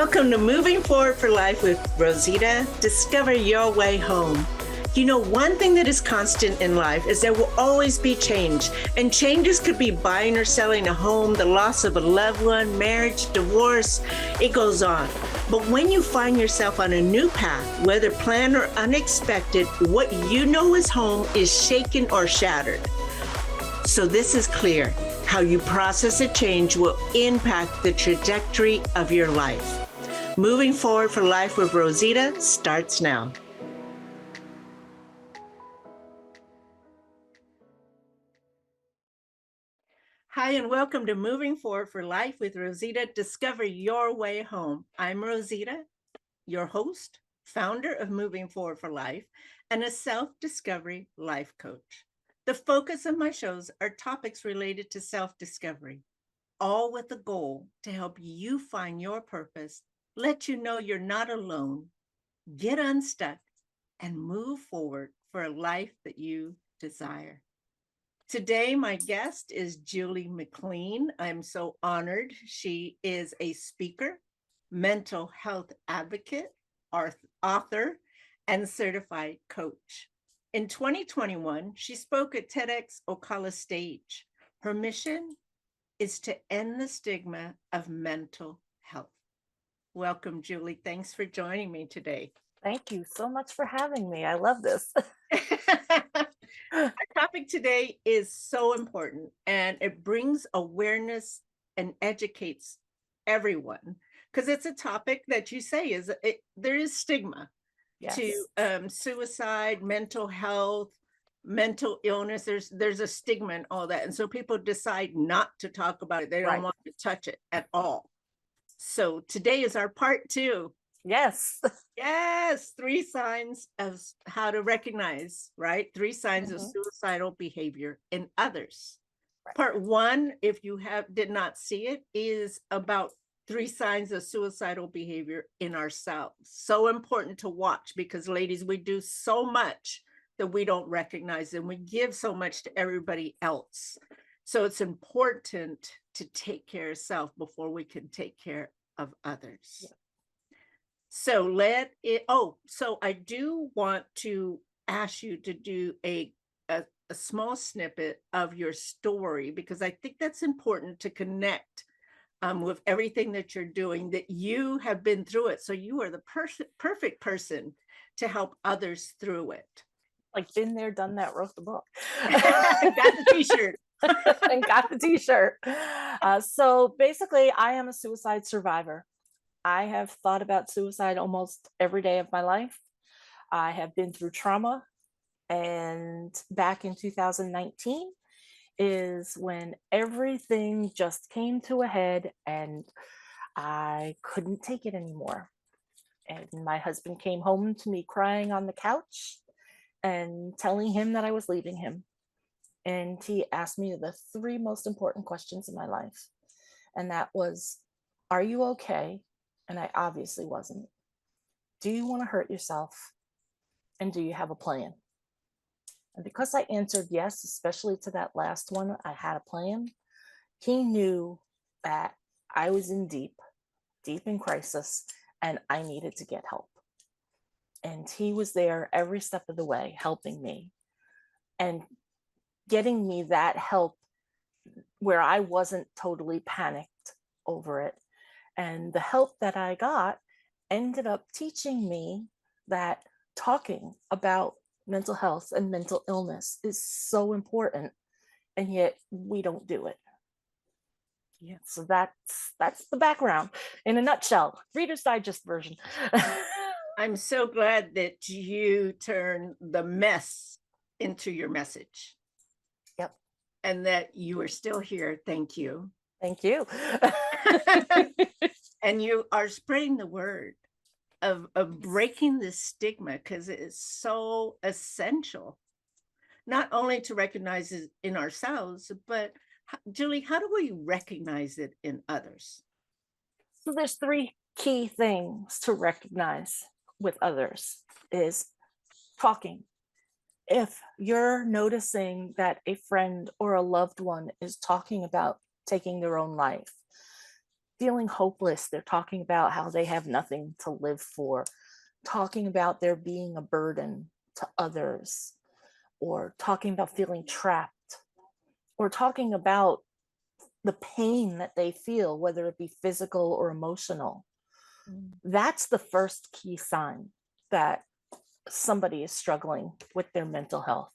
Welcome to Moving Forward for Life with Rosita. Discover your way home. You know, one thing that is constant in life is there will always be change. And changes could be buying or selling a home, the loss of a loved one, marriage, divorce, it goes on. But when you find yourself on a new path, whether planned or unexpected, what you know is home is shaken or shattered. So this is clear. How you process a change will impact the trajectory of your life. Moving Forward for Life with Rosita starts now. Hi, and welcome to Moving Forward for Life with Rosita. Discover your way home. I'm Rosita, your host, founder of Moving Forward for Life, and a self-discovery life coach. The focus of my shows are topics related to self-discovery, all with the goal to help you find your purpose, let you know you're not alone, get unstuck, and move forward for a life that you desire. Today, my guest is Julie McLean. I'm so honored. She is a speaker, mental health advocate, author, and certified coach. In 2021, she spoke at TEDxOcala stage. Her mission is to end the stigma of mental health. Welcome, Julie. Thanks for joining me today. Thank you so much for having me. I love this. Our topic today is so important, and it brings awareness and educates everyone, because it's a topic that you say there is stigma to suicide, mental health, mental illness. There's a stigma and all that, and so people decide not to talk about it. They don't want to touch it at all. So today is our part 2. Yes. 3 signs of how to recognize, right? 3 signs of suicidal behavior in others. Part 1, if you did not see it, is about 3 signs of suicidal behavior in ourselves. So important to watch, because ladies, we do so much that we don't recognize, and we give so much to everybody else. So it's important to take care of self before we can take care of others. Yeah. So I do want to ask you to do a small snippet of your story, because I think that's important to connect with everything that you're doing, that you have been through it. So you are the perfect person to help others through it. Like, been there, done that, wrote the book. Got the t-shirt. And got the t-shirt. So basically, I am a suicide survivor. I have thought about suicide almost every day of my life. I have been through trauma, and back in 2019 is when everything just came to a head, and I couldn't take it anymore. And my husband came home to me crying on the couch and telling him that I was leaving him. And he asked me the 3 most important questions in my life. And that was, are you okay? And I obviously wasn't. Do you want to hurt yourself? And do you have a plan? And because I answered yes, especially to that last one, I had a plan. He knew that I was in deep in crisis, and I needed to get help. And he was there every step of the way, helping me and getting me that help where I wasn't totally panicked over it. And the help that I got ended up teaching me that talking about mental health and mental illness is so important, and yet we don't do it. Yeah, so that's the background in a nutshell, Reader's Digest version. I'm so glad that you turn the mess into your message. Yep. And that you are still here. Thank you. Thank you. And you are spreading the word of breaking this stigma, because it is so essential, not only to recognize it in ourselves, but Julie, how do we recognize it in others? So there's 3 key things to recognize with others is talking. If you're noticing that a friend or a loved one is talking about taking their own life, feeling hopeless. They're talking about how they have nothing to live for, talking about there being a burden to others, or talking about feeling trapped, or talking about the pain that they feel, whether it be physical or emotional. That's the first key sign that somebody is struggling with their mental health.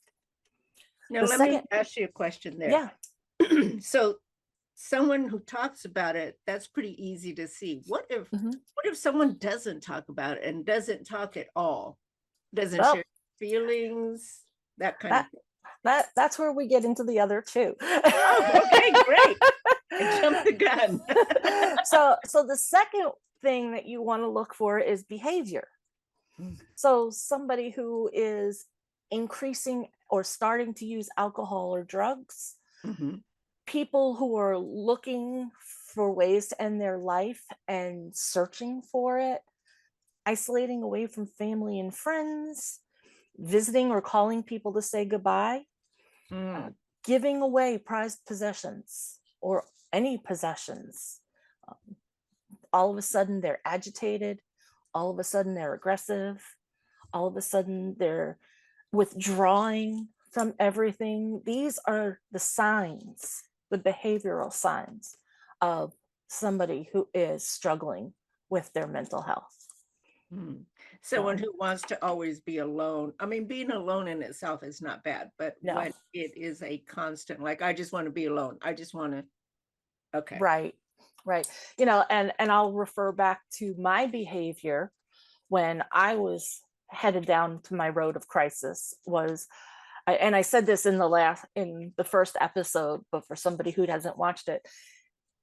Now, The let me second, ask you a question there. yeah, So someone who talks about it, that's pretty easy to see. mhm. What if someone doesn't talk about it and doesn't talk at all? Doesn't Well, share feelings, that kind of that thing. that's where we get into the other two. Oh, okay, great. I jumped the gun. So the second thing that you want to look for is behavior. So somebody who is increasing or starting to use alcohol or drugs, Mhm. people who are looking for ways to end their life and searching for it, isolating away from family and friends, visiting or calling people to say goodbye, Mm. giving away prized possessions or any possessions. Um, all of a sudden, they're agitated. All of a sudden, they're aggressive. All of a sudden, they're withdrawing from everything. These are the signs, the behavioral signs of somebody who is struggling with their mental health. Mm. Someone So, who wants to always be alone. I mean, being alone in itself is not bad, but no, when it is a constant, like, I just want to be alone. I just want to, okay. right, right. And I'll refer back to my behavior when I was headed down to my road of crisis was, and I said this in the first episode, but for somebody who hasn't watched it,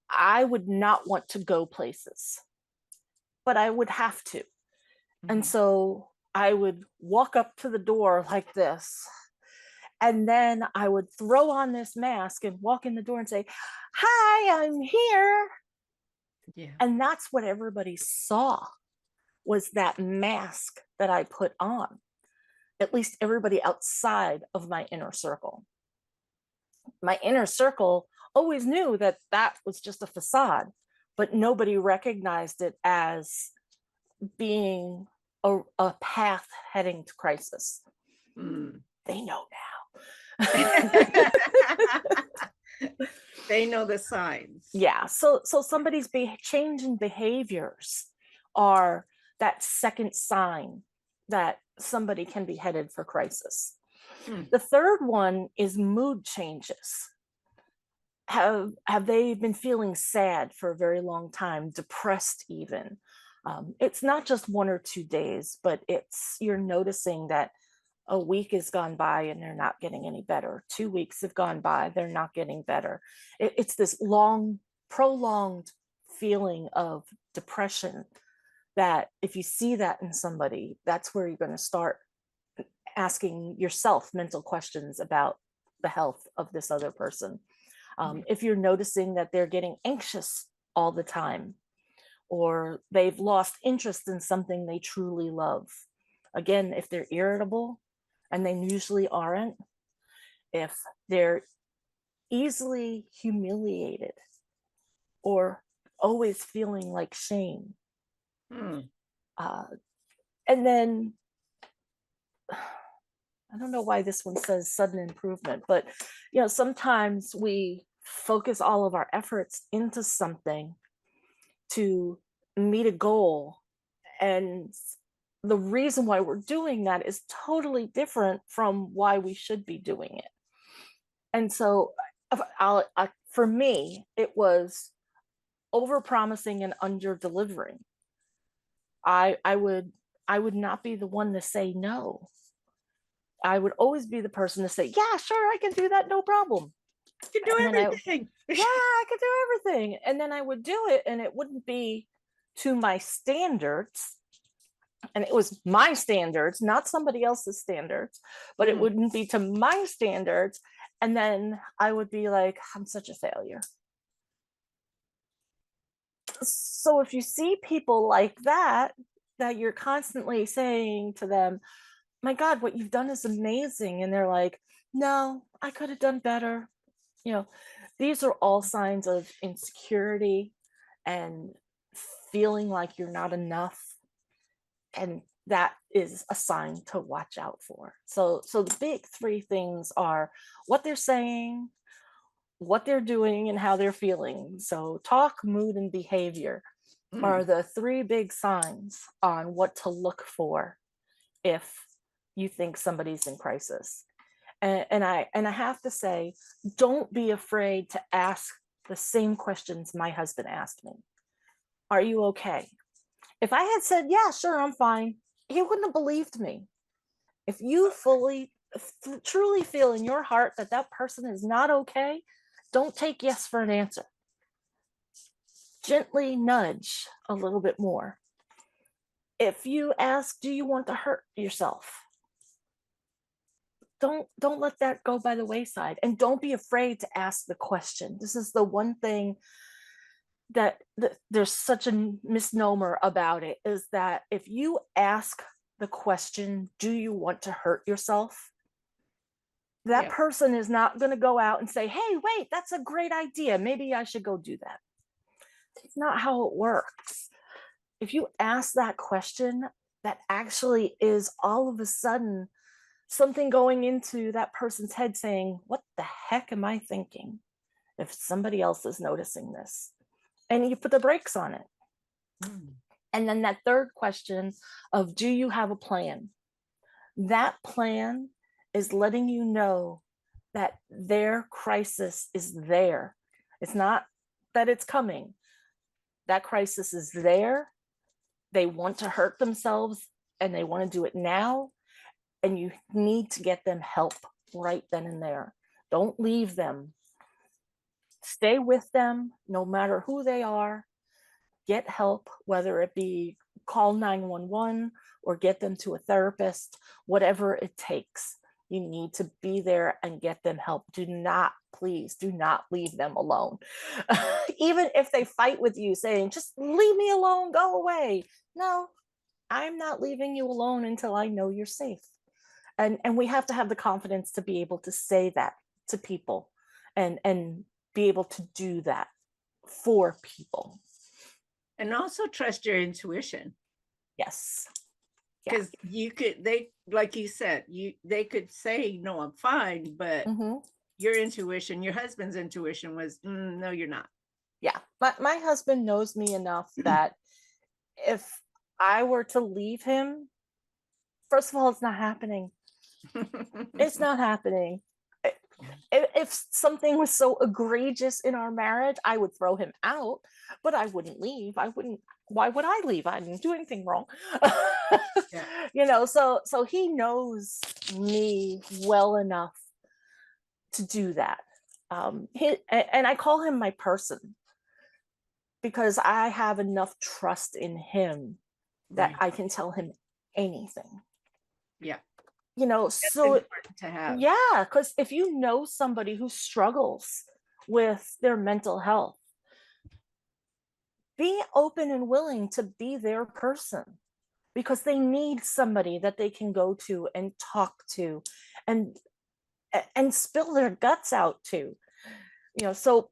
I would not want to go places, but I would have to. And Mhm. so I would walk up to the door like this. And then I would throw on this mask and walk in the door and say, "Hi, I'm here." Yeah. And that's what everybody saw, was that mask that I put on, at least everybody outside of my inner circle. My inner circle always knew that that was just a facade, but nobody recognized it as being a path heading to crisis. Mm. They know now. They know the signs. Yeah. So somebody's change in behaviors are that second sign that somebody can be headed for crisis. Mm. The third one is mood changes. Have they been feeling sad for a very long time, depressed even? It's not just 1 or 2 days, but it's you're noticing that a week has gone by and they're not getting any better. 2 weeks have gone by, they're not getting better. It's this long, prolonged feeling of depression that if you see that in somebody, that's where you're going to start asking yourself mental questions about the health of this other person. If you're noticing that they're getting anxious all the time, or they've lost interest in something they truly love. Again, if they're irritable, and they usually aren't, if they're easily humiliated or always feeling like shame. Mm. Uh, and then I don't know why this one says sudden improvement, but sometimes we focus all of our efforts into something to meet a goal, and the reason why we're doing that is totally different from why we should be doing it. And so for me, it was over promising and under delivering. I would not be the one to say no. I would always be the person to say, yeah, sure, I can do that, no problem. You do And then everything. yeah, I could do everything. And then I would do it, and it wouldn't be to my standards. And it was my standards, not somebody else's standards, but it Mm. wouldn't be to my standards. And then I would be like, I'm such a failure. So if you see people like that you're constantly saying to them, my God, what you've done is amazing. And they're like, no, I could have done better. You know, these are all signs of insecurity and feeling like you're not enough. And that is a sign to watch out for. So the big three things are what they're saying, what they're doing, and how they're feeling. So talk, mood, and behavior are Mm. the three big signs on what to look for if you think somebody's in crisis. And I have to say, don't be afraid to ask the same questions my husband asked me. Are you okay? If I had said, yeah, sure, I'm fine, he wouldn't have believed me. If you truly feel in your heart that that person is not okay, don't take yes for an answer. Gently nudge a little bit more. If you ask, do you want to hurt yourself? Don't let that go by the wayside, and don't be afraid to ask the question. This is the one thing that there's such a misnomer about it, is that if you ask the question, do you want to hurt yourself, that Yeah. person is not going to go out and say, hey, wait, that's a great idea, maybe I should go do that. It's not how it works. If you ask that question, that actually is all of a sudden something going into that person's head saying, what the heck am I thinking if somebody else is noticing this? And you put the brakes on it. Mm. And then that third question of, do you have a plan? That plan is letting you know that their crisis is there. It's not that it's coming. That crisis is there. They want to hurt themselves and they want to do it now. And you need to get them help right then and there. Don't leave them. Stay with them no matter who they are. Get help, whether it be call 911 or get them to a therapist, whatever it takes. You need to be there and get them help. Do not, please, do not leave them alone. Even if they fight with you saying, just leave me alone, go away. No, I'm not leaving you alone until I know you're safe. And we have to have the confidence to be able to say that to people and be able to do that for people. And also trust your intuition, Yes. Yeah. because they, like you said, they could say, no, I'm fine, but Mm-hmm. your intuition, your husband's intuition was, no, you're not. Yeah. My husband knows me enough that if I were to leave him, first of all, it's not happening. It's not happening. If something was so egregious in our marriage, I would throw him out, but I wouldn't leave. I wouldn't. Why would I leave? I didn't do anything wrong. Yeah. So he knows me well enough to do that. And I call him my person because I have enough trust in him that Right. I can tell him anything. Yeah. That's So important to have. yeah, because if you know somebody who struggles with their mental health, be open and willing to be their person, because they need somebody that they can go to and talk to and spill their guts out to. So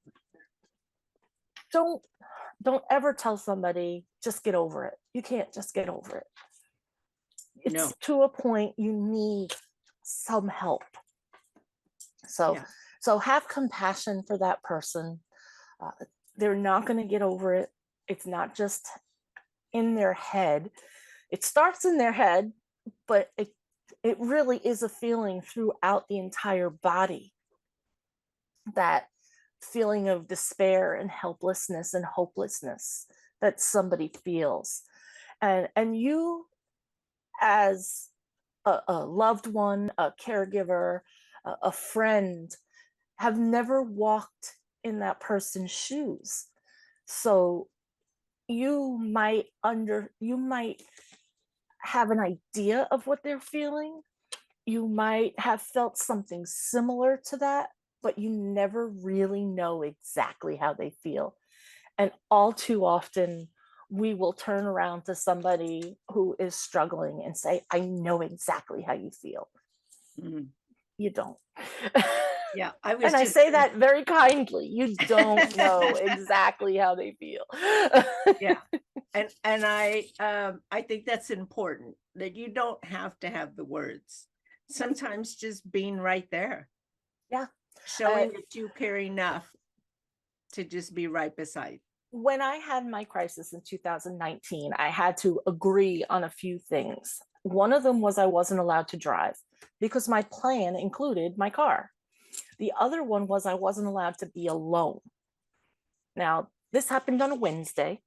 don't ever tell somebody just get over it. You can't just get over it. It's No. to a point you need some help. So have compassion for that person. They're not going to get over it. It's not just in their head. It starts in their head, but it really is a feeling throughout the entire body. That feeling of despair and helplessness and hopelessness that somebody feels. And you, as a loved one, a caregiver, a friend, have never walked in that person's shoes. So you might have an idea of what they're feeling. You might have felt something similar to that, but you never really know exactly how they feel. And all too often, we will turn around to somebody who is struggling and say, I know exactly how you feel. Mm. You don't. Yeah, I was And I just say that very kindly. You don't know exactly how they feel. yeah. And I think that's important, that you don't have to have the words. Sometimes just being right there, Yeah. showing that you care enough to just be right beside. When I had my crisis in 2019, I had to agree on a few things. One of them was I wasn't allowed to drive because my plan included my car. The other one was I wasn't allowed to be alone. Now, this happened on a Wednesday.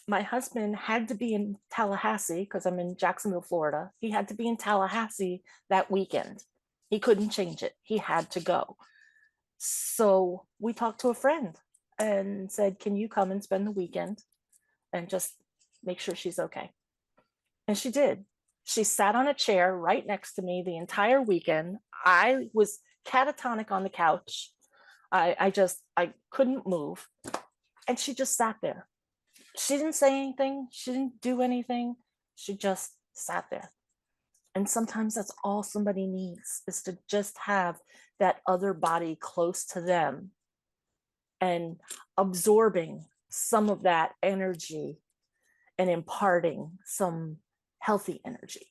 My husband had to be in Tallahassee because I'm in Jacksonville, Florida. He had to be in Tallahassee that weekend. He couldn't change it. He had to go. So we talked to a friend and said, can you come and spend the weekend and just make sure she's okay? And she did. She sat on a chair right next to me the entire weekend. I was catatonic on the couch. I couldn't move. And she just sat there. She didn't say anything. She didn't do anything. She just sat there. And sometimes that's all somebody needs, is to just have that other body close to them and absorbing some of that energy and imparting some healthy energy.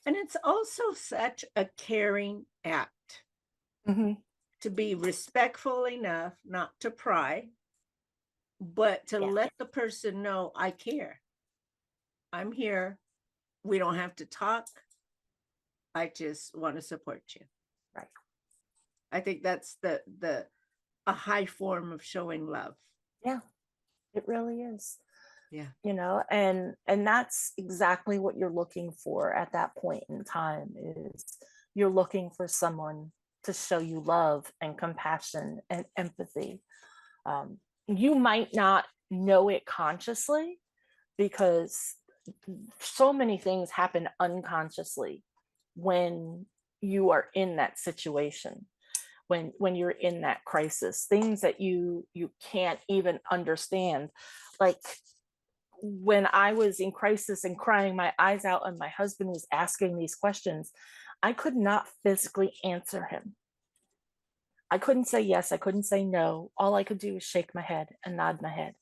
And it's also such a caring act to be respectful enough not to pry, but to Yeah. let the person know, I care. I'm here. We don't have to talk. I just want to support you. Right. I think that's a high form of showing love. Yeah, it really is. Yeah. You know, and that's exactly what you're looking for at that point in time, is you're looking for someone to show you love and compassion and empathy. You might not know it consciously because so many things happen unconsciously when you are in that situation, when you're in that crisis, things that you can't even understand. Like when I was in crisis and crying my eyes out and my husband was asking these questions, I could not physically answer him. I couldn't say yes, I couldn't say no. All I could do was shake my head and nod my head.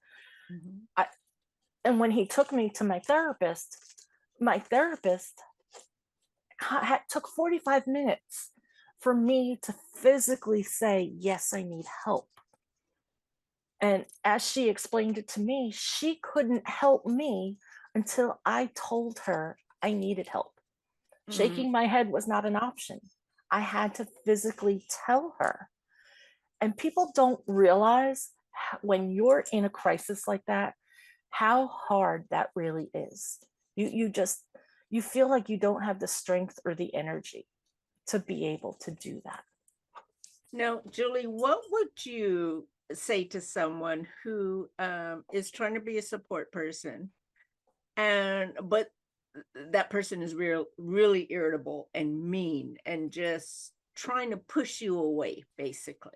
And when he took me to my therapist took 45 minutes for me to physically say, yes, I need help. And as she explained it to me, she couldn't help me until I told her I needed help. Shaking my head was not an option. I had to physically tell her. And people don't realize when you're in a crisis like that, how hard that really is. You feel like you don't have the strength or the energy to be able to do that. Now, Julie, what would you say to someone who is trying to be a support person, but that person is really irritable and mean and just trying to push you away, basically?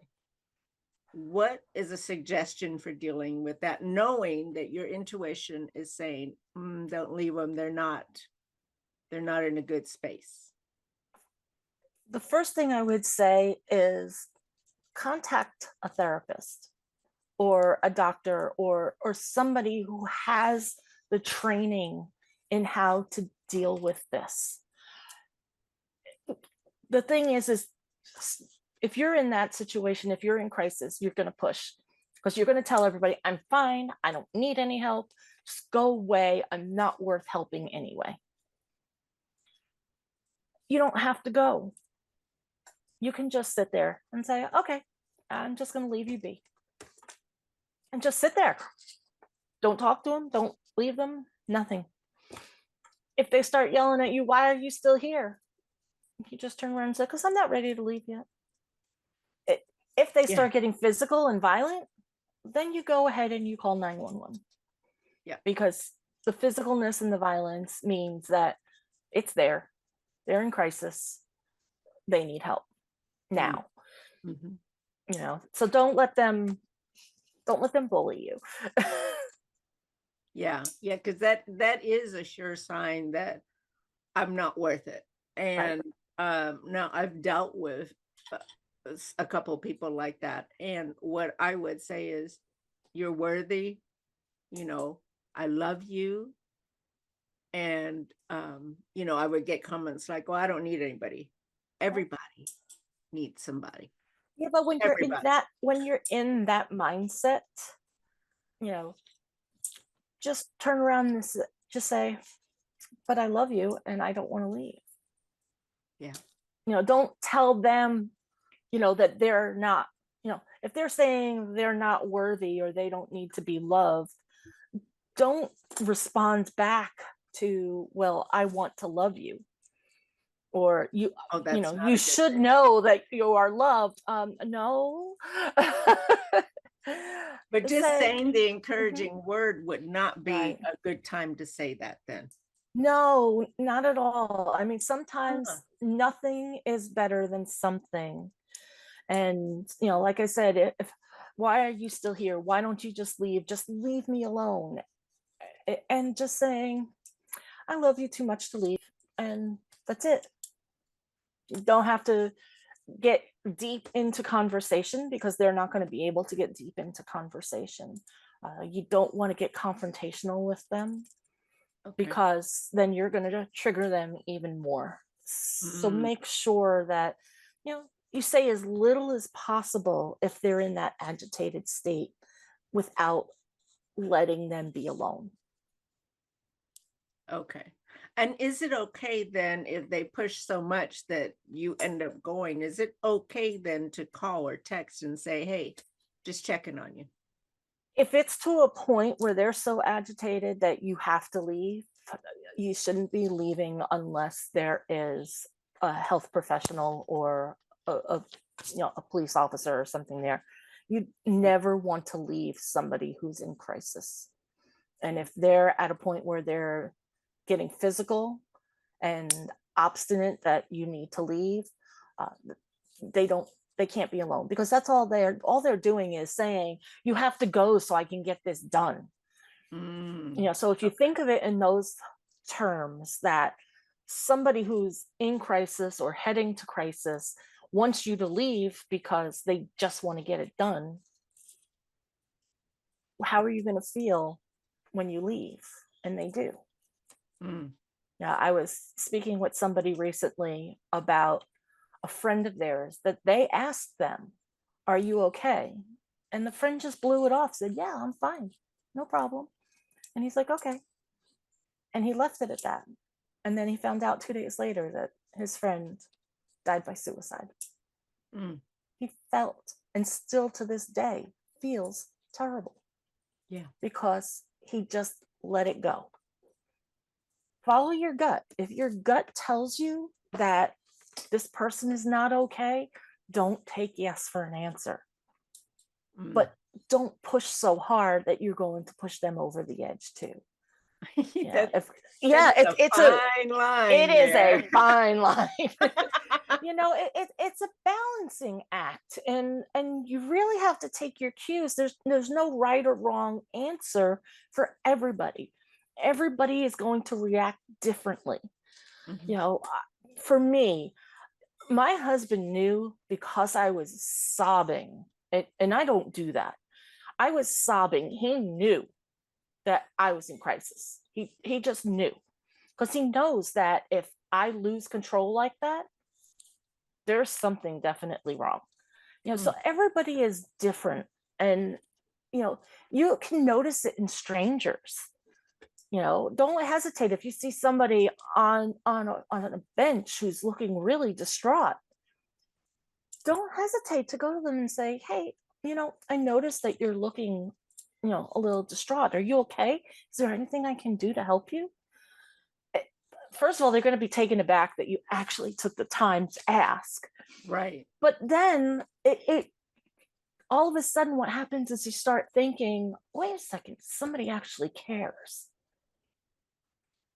What is a suggestion for dealing with that, knowing that your intuition is saying, don't leave them, they're not in a good space? The first thing I would say is contact a therapist or a doctor or somebody who has the training in how to deal with this. The thing is if you're in that situation, if you're in crisis, you're going to push because you're going to tell everybody, I'm fine, I don't need any help, just go away, I'm not worth helping anyway. You don't have to go. You can just sit there and say, okay, I'm just going to leave you be. And just sit there. Don't talk to them, don't leave them, nothing. If they start yelling at you, why are you still here? You just turn around and say, because I'm not ready to leave yet. If they start getting physical and violent, then you go ahead and you call 911. Yeah. Because the physicalness and the violence means that it's there. They're in crisis. They need help now. You know, so don't let them bully you. Yeah, because that is a sure sign that I'm not worth it. And now I've dealt with a couple people like that. And what I would say is, you're worthy, you know, I love you. And, I would get comments like, well, I don't need anybody. Everybody needs somebody. Yeah, but Everybody. when you're in that mindset, you know, just turn around and just say, but I love you and I don't want to leave. Yeah. Don't tell them, that they're not, if they're saying they're not worthy or they don't need to be loved, don't respond back to, well, I want to love you. Or Oh, that's not you a good should thing. know that you are loved. No. But just Say, saying the mhm, encouraging word would not be right. a good time to say that then. No, not at all. I mean, Huh. sometimes nothing is better than something. And, like I said, why are you still here? Why don't you just leave? Just leave me alone. And just saying, I love you too much to leave. And that's it. You don't have to get deep into conversation because they're not going to be able to get deep into conversation. You don't want to get confrontational with them Okay. because then you're going to trigger them even more. So Mm, make sure that, you say as little as possible if they're in that agitated state without letting them be alone. okay. And is it okay then if they push so much that you end up going? Is it okay then to call or text and say, hey, just checking on you? If it's to a point where they're so agitated that you have to leave, you shouldn't be leaving unless there is a health professional or a police officer or something there. You never want to leave somebody who's in crisis. And if they're at a point where they're getting physical and obstinate that you need to leave, uh, they don't they can't be alone, because that's all they're doing is saying, you have to go so I can get this done. Mm, So if you think of it in those terms, that somebody who's in crisis or heading to crisis wants you to leave because they just want to get it done, how are you going to feel when you leave and they do? mm, Yeah, I was speaking with somebody recently about a friend of theirs that they asked them, are you okay? And the friend just blew it off, said, yeah, I'm fine, no problem. And he's like, okay. And he left it at that. And then he found out 2 days later that his friend died by suicide. mm. He felt, and still to this day feels, terrible. Yeah. Because he just let it go. Follow your gut. If your gut tells you that this person is not okay, don't take yes for an answer. Mm. But don't push so hard that you're going to push them over the edge too. That, It's a fine line it is there. a fine line. It's a balancing act, and you really have to take your cues. There's no right or wrong answer for everybody. Everybody is going to react differently. Mhm. you know for me, my husband knew, because I was sobbing, and I don't do that. I was sobbing. He knew that I was in crisis. He just knew, because he knows that if I lose control like that, there's something definitely wrong. So Mm. everybody is different, and you can notice it in strangers. Don't hesitate if you see somebody on a bench who's looking really distraught. Don't hesitate to go to them and say, hey, I noticed that you're looking, a little distraught. Are you okay? Is there anything I can do to help you? First of all, they're going to be taken aback that you actually took the time to ask. Right. But then it all of a sudden, what happens is you start thinking, wait a second, somebody actually cares.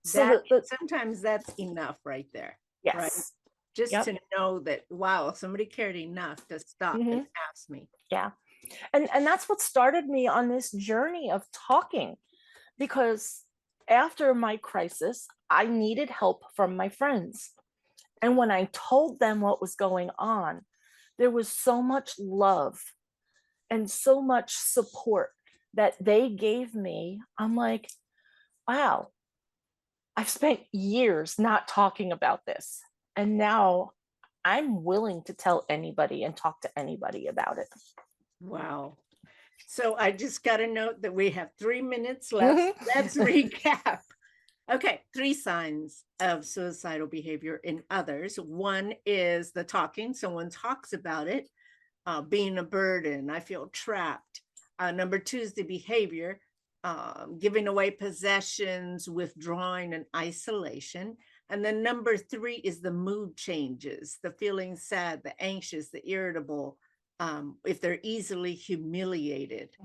So That the sometimes that's enough right there, right? yes. Just Yep. to know that, wow, somebody cared enough to stop and Hmm. ask me. Yeah. And that's what started me on this journey of talking, because after my crisis, I needed help from my friends. And when I told them what was going on, there was so much love and so much support that they gave me. I'm like, wow, I've spent years not talking about this. And now I'm willing to tell anybody and talk to anybody about it. Wow. So I just got to note that we have 3 minutes left. Let's recap. Okay, 3 signs of suicidal behavior in others. One is the talking. Someone talks about it, being a burden. I feel trapped. Number 2 is the behavior, giving away possessions, withdrawing, and isolation. And then number 3 is the mood changes, the feeling sad, the anxious, the irritable, if they're easily humiliated.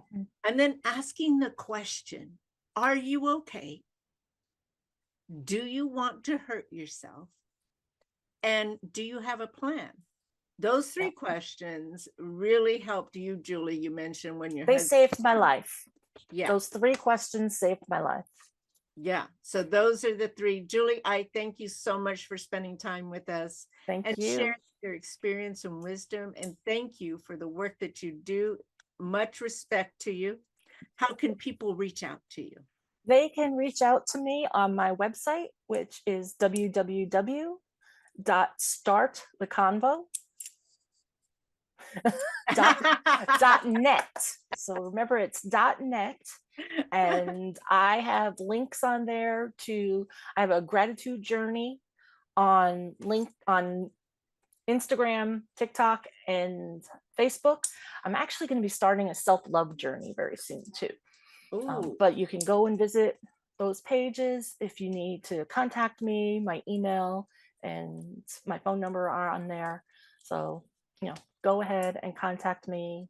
And then asking the question, are you okay? Do you want to hurt yourself? And do you have a plan? Those 3 questions really helped you, Julie. You mentioned when your They husband, saved my life. yeah, Those 3 questions saved my life. yeah. So those are the 3. Julie, I thank you so much for spending time with us Thank and you. sharing your experience and wisdom. And thank you for the work that you do. Much respect to you. How can people reach out to you? They can reach out to me on my website, which is www.starttheconvo.net. So remember, it's .net. And I have links on there I have a gratitude journey on Instagram, TikTok, and Facebook. I'm actually going to be starting a self-love journey very soon too. But you can go and visit those pages if you need to contact me. My email and my phone number are on there. So, go ahead and contact me.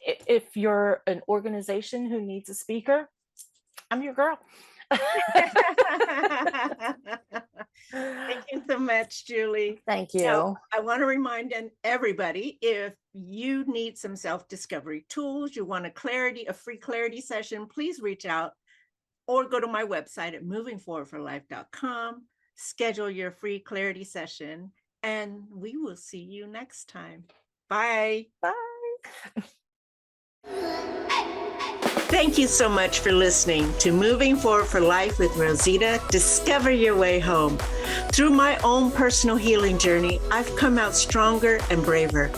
If you're an organization who needs a speaker, I'm your girl. Thank you so much, Julie. Thank you. Now, I want to remind everybody, if you need some self-discovery tools, you want a free clarity session, please reach out or go to my website at movingforwardforlife.com, schedule your free clarity session, and we will see you next time. Bye. Bye. Thank you so much for listening to Moving Forward for Life with Rosita. Discover your way home. Through my own personal healing journey, I've come out stronger and braver.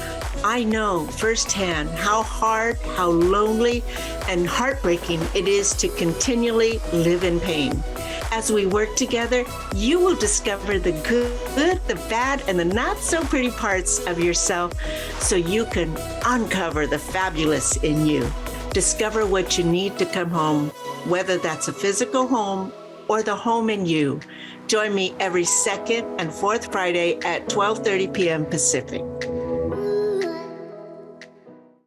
I know firsthand how hard, how lonely, and heartbreaking it is to continually live in pain. As we work together, you will discover the good, the bad, and the not so pretty parts of yourself so you can uncover the fabulous in you. Discover what you need to come home, whether that's a physical home or the home in you. Join me every second and fourth Friday at 12:30 p.m. Pacific.